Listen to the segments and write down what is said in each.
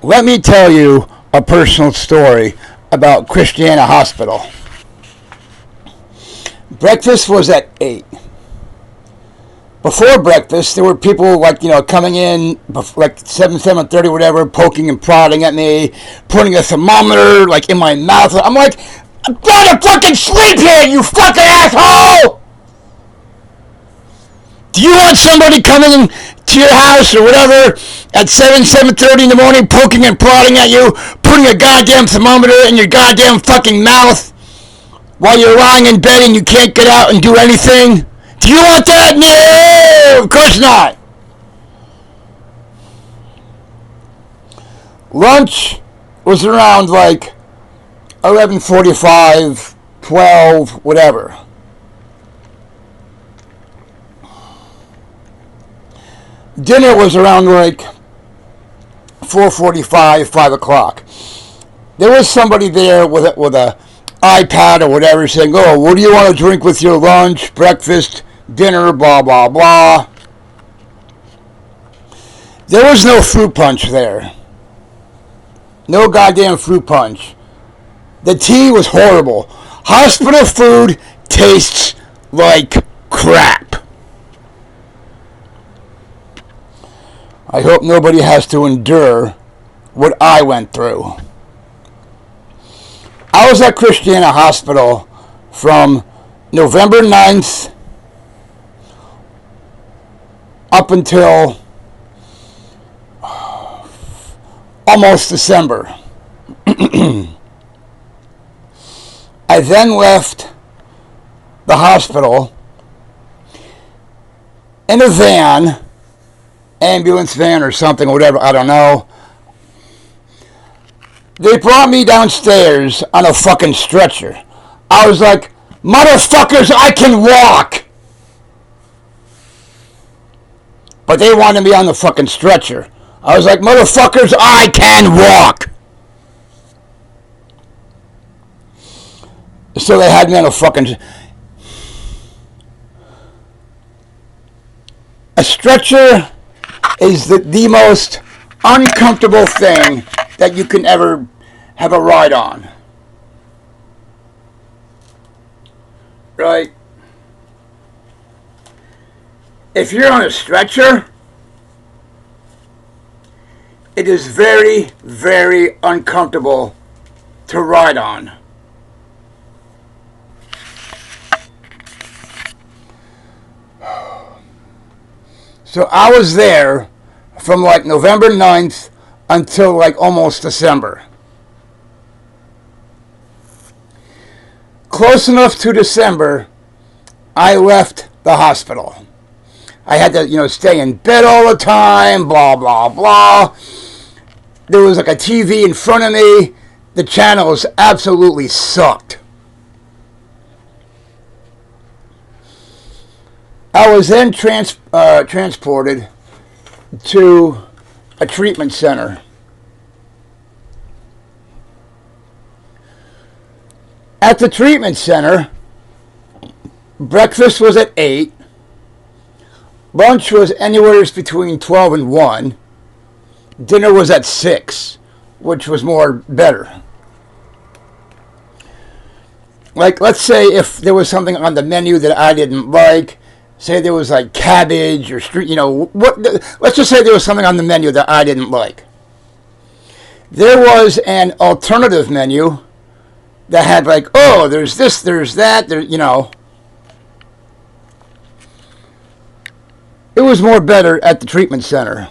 Let me tell you a personal story about Christiana Hospital. Breakfast was at 8. Before breakfast, there were people coming in like 7:30, whatever, poking and prodding at me, putting a thermometer like in my mouth. I'm like, I'm trying to fucking sleep here, you fucking asshole! Do you want somebody coming to your house or whatever at 7:30 in the morning, poking and prodding at you, putting a goddamn thermometer in your goddamn fucking mouth while you're lying in bed and you can't get out and do anything? Do you want that? No, of course not. Lunch was around like 11:45, 12, whatever. Dinner was around like 4:45, 5 o'clock. There was somebody there with a iPad or whatever saying, oh, what do you want to drink with your lunch, breakfast, dinner, blah, blah, blah. There was no fruit punch there. No goddamn fruit punch. The tea was horrible. Hospital food tastes like crap. I hope nobody has to endure what I went through. I was at Christiana Hospital from November 9th up until almost December. I then left the hospital in a van, ambulance van or something, whatever, I don't know. They brought me downstairs on a fucking stretcher. I was like, motherfuckers, I can walk! But they wanted me on the fucking stretcher. I was like, motherfuckers, I can walk! So they had me on a fucking... A stretcher is the most uncomfortable thing that you can ever have a ride on. Right? If you're on a stretcher, it is very, very uncomfortable to ride on. So I was there from like November 9th until like almost December. Close enough to December, I left the hospital. I had to, stay in bed all the time, blah, blah, blah. There was like a TV in front of me. The channels absolutely sucked. I was then transported to a treatment center. At the treatment center, breakfast was at 8. Lunch was anywhere between 12 and 1. Dinner was at 6, which was better. Like, let's say if there was something on the menu that I didn't like, say there was like cabbage or let's just say there was something on the menu that I didn't like. There was an alternative menu that had like, oh, there's this, there's that, It was more better at the treatment center.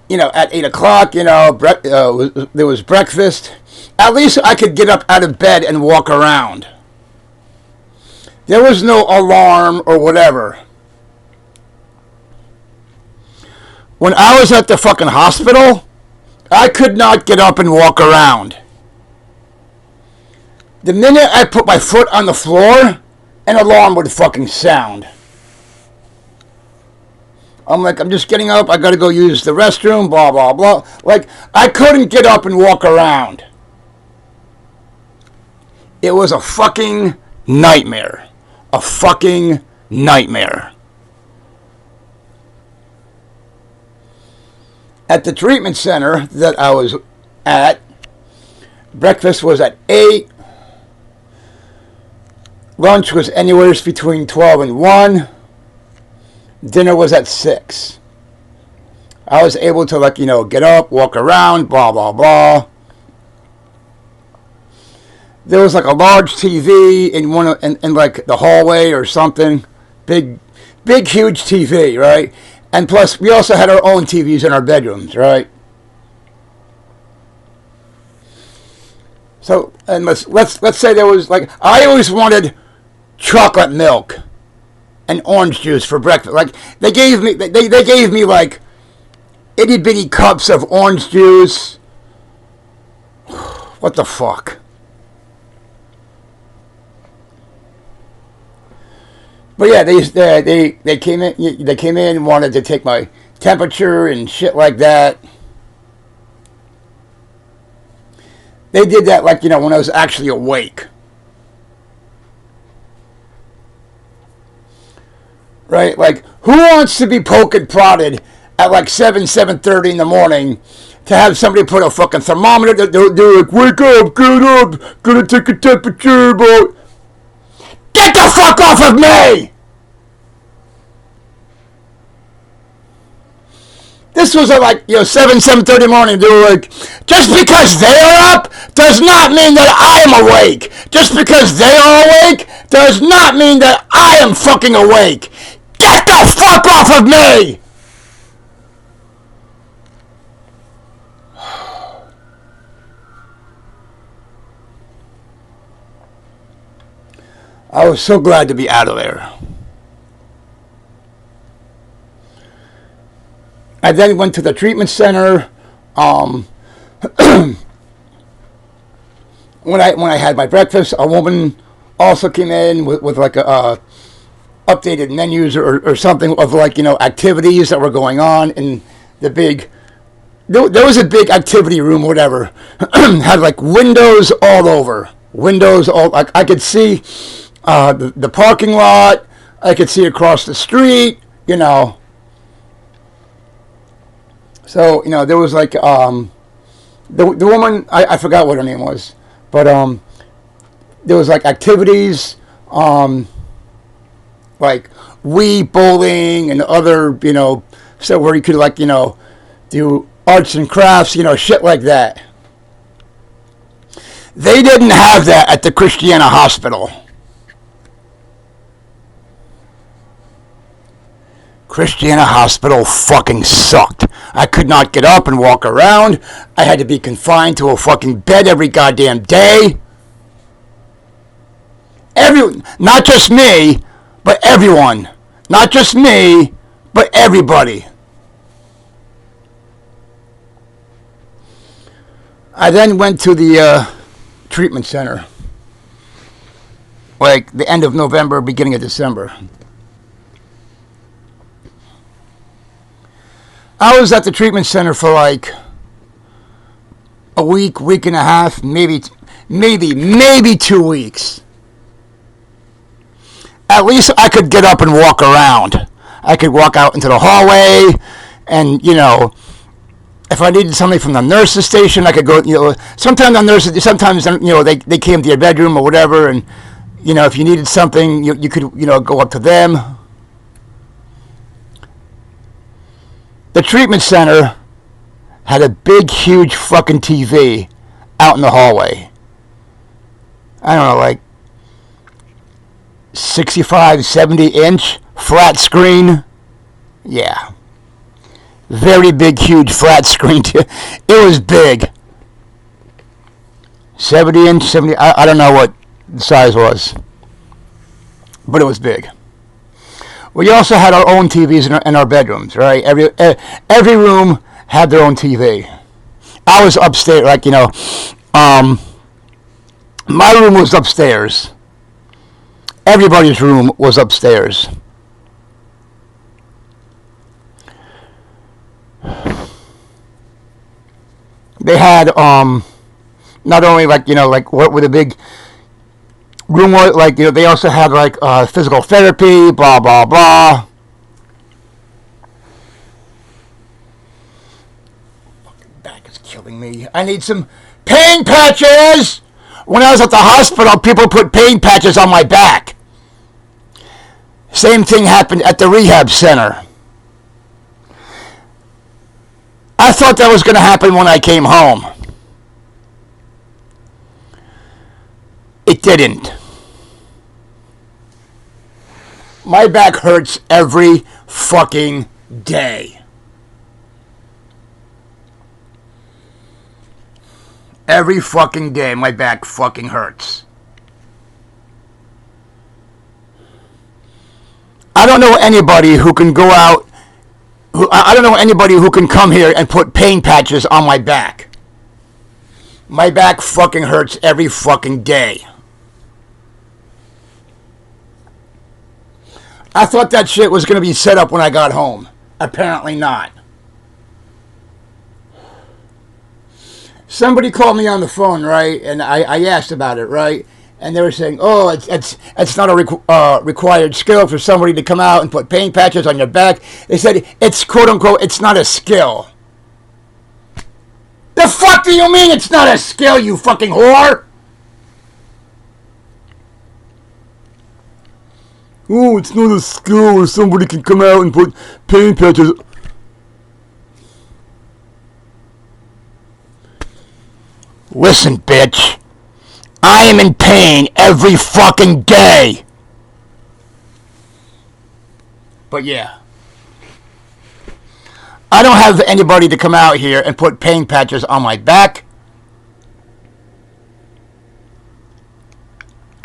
At 8 o'clock, there was breakfast. At least I could get up out of bed and walk around. There was no alarm or whatever. When I was at the fucking hospital, I could not get up and walk around. The minute I put my foot on the floor, an alarm would fucking sound. I'm like, I'm just getting up, I gotta go use the restroom, blah, blah, blah. Like, I couldn't get up and walk around. It was a fucking nightmare. A fucking nightmare. At the treatment center that I was at, breakfast was at 8. Lunch was anywhere between 12 and 1. Dinner was at 6. I was able to, like, get up, walk around, blah, blah, blah. There was, like, a large TV in like, the hallway or something. Big, huge TV, right? And plus, we also had our own TVs in our bedrooms, right? So, and let's say there was, like, I always wanted chocolate milk and orange juice for breakfast. Like, they gave me like itty bitty cups of orange juice. What the fuck? But yeah, they came in. They came in and wanted to take my temperature and shit like that. They did that, like, when I was actually awake. Right? Like, who wants to be poked and prodded at like 7:30 in the morning to have somebody put a fucking thermometer? They're like, wake up, get up, gonna take a temperature, bro. Get the fuck off of me! This was at like, 7:30 in the morning. They were like, just because they're up does not mean that I am awake. Just because they are awake does not mean that I am fucking awake. Get the fuck off of me! I was so glad to be out of there. I then went to the treatment center. When I had my breakfast, a woman also came in with like a updated menus or something of, like, activities that were going on in the big. There was a big activity room, whatever. Had like windows all over. Windows all. Like, I could see the parking lot. I could see across the street. So, there was like the woman, I forgot what her name was, but there was like activities, like Wii bowling and other, so where you could, like, do arts and crafts, shit like that. They didn't have that at the Christiana Hospital. Christiana Hospital fucking sucked. I could not get up and walk around. I had to be confined to a fucking bed every goddamn day. Not just me, but everyone. Not just me, but everybody. I then went to the treatment center, like the end of November, beginning of December. I was at the treatment center for like a week and a half, maybe 2 weeks. At least I could get up and walk around. I could walk out into the hallway, and if I needed something from the nurse's station, I could go. Sometimes the nurses, they came to your bedroom or whatever, and if you needed something, you could go up to them. The treatment center had a big, huge fucking TV out in the hallway. I don't know, like 65, 70-inch flat screen. Yeah. Very big, huge flat screen. It was big. 70-inch, I don't know what the size was. But it was big. We also had our own TVs in our bedrooms, right? Every room had their own TV. I was upstairs, like, my room was upstairs. Everybody's room was upstairs. They had not only, like, like what with a big room, like, they also had like physical therapy, blah blah blah. Killing me. I need some pain patches! When I was at the hospital, people put pain patches on my back. Same thing happened at the rehab center. I thought that was going to happen when I came home. It didn't. My back hurts every fucking day. Every fucking day my back fucking hurts. I don't know anybody who can go out, I don't know anybody who can come here and put pain patches on my back. My back fucking hurts every fucking day. I thought that shit was going to be set up when I got home. Apparently not. Somebody called me on the phone, right? And I asked about it, right? And they were saying, oh, it's not a required skill for somebody to come out and put pain patches on your back. They said, it's quote unquote, it's not a skill. The fuck do you mean it's not a skill, you fucking whore? Oh, it's not a skill where somebody can come out and put pain patches. Listen, bitch. I am in pain every fucking day. But yeah. I don't have anybody to come out here and put pain patches on my back.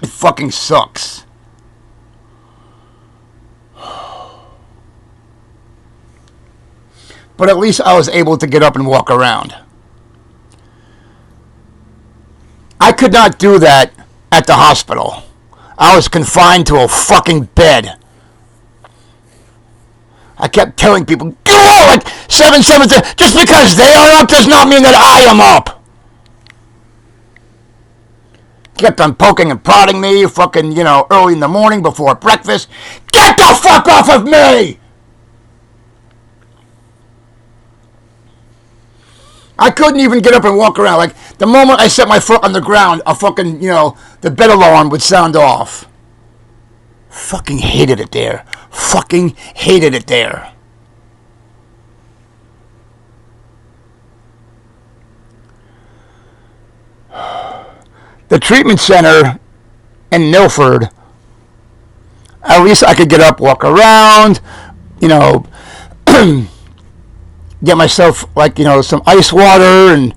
It fucking sucks. But at least I was able to get up and walk around. I could not do that at the hospital. I was confined to a fucking bed. I kept telling people, go like 7, just because they are up does not mean that I am up. Kept on poking and prodding me, fucking, early in the morning before breakfast. Get the fuck off of me! I couldn't even get up and walk around. Like, the moment I set my foot on the ground, a fucking, the bed alarm would sound off. Fucking hated it there. Fucking hated it there. The treatment center in Milford, at least I could get up, walk around, get myself, some ice water and,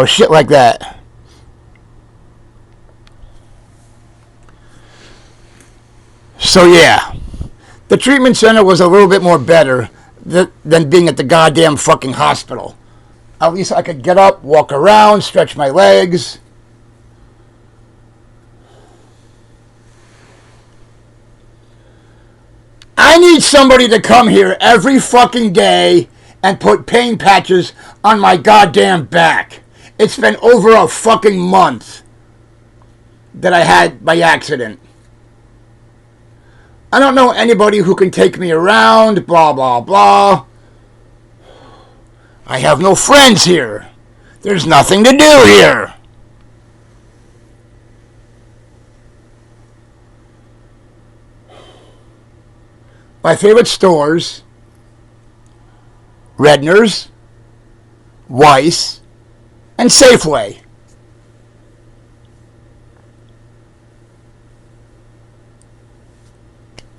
shit like that. So, yeah. The treatment center was a little bit more better than being at the goddamn fucking hospital. At least I could get up, walk around, stretch my legs. I need somebody to come here every fucking day and put pain patches on my goddamn back. It's been over a fucking month that I had by accident. I don't know anybody who can take me around, blah, blah, blah. I have no friends here. There's nothing to do here. My favorite stores: Redner's, Weiss, and Safeway.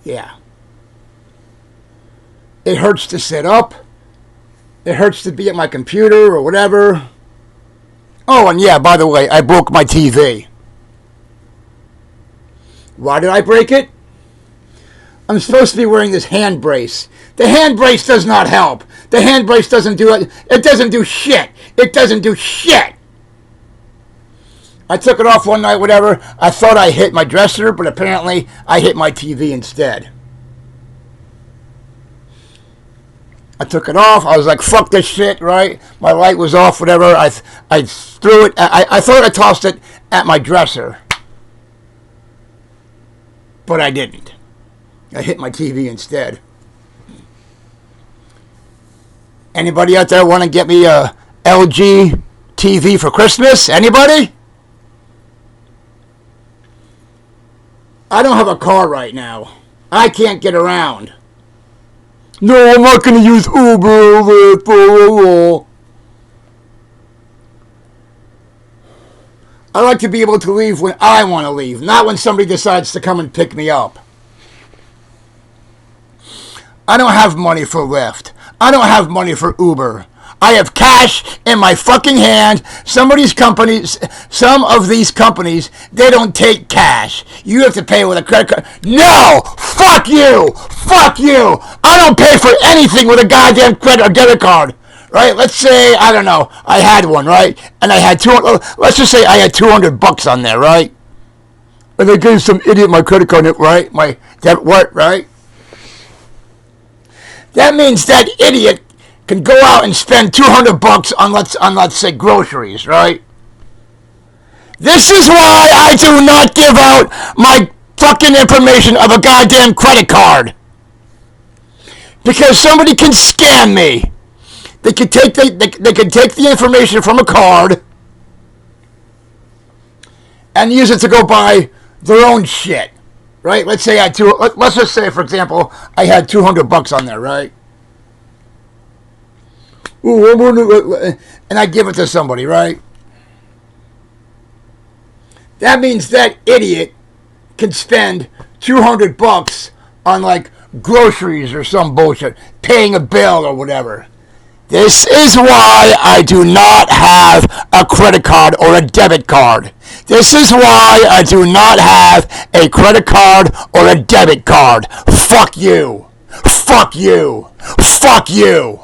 Yeah. It hurts to sit up. It hurts to be at my computer or whatever. Oh, and yeah, by the way, I broke my TV. Why did I break it? I'm supposed to be wearing this hand brace. The hand brace does not help. The hand brace doesn't do it. It doesn't do shit. It doesn't do shit. I took it off one night, whatever. I thought I hit my dresser, but apparently I hit my TV instead. I took it off. I was like, fuck this shit, right? My light was off, whatever. I threw it. I thought I tossed it at my dresser. But I didn't. I hit my TV instead. Anybody out there want to get me a LG TV for Christmas? Anybody? I don't have a car right now. I can't get around. No, I'm not going to use Uber or Lyft. I like to be able to leave when I want to leave, not when somebody decides to come and pick me up. I don't have money for Lyft. I don't have money for Uber. I have cash in my fucking hand. Some of these companies, they don't take cash. You have to pay with a credit card. No! Fuck you! Fuck you! I don't pay for anything with a goddamn credit or debit card. Right? Let's say, I don't know, I had one, right? And I had let's just say I had $200 on there, right? And I gave some idiot my credit card, right? My debit, what, right? That means that idiot can go out and spend $200 on let's say groceries, right? This is why I do not give out my fucking information of a goddamn credit card. Because somebody can scam me. They could take the information from a card and use it to go buy their own shit, right? Let's say let's just say, for example, I had $200 on there, right? Ooh, and I give it to somebody, right? That means that idiot can spend $200 on like groceries or some bullshit, paying a bill or whatever. This is why I do not have a credit card or a debit card. This is why I do not have a credit card or a debit card. Fuck you. Fuck you. Fuck you.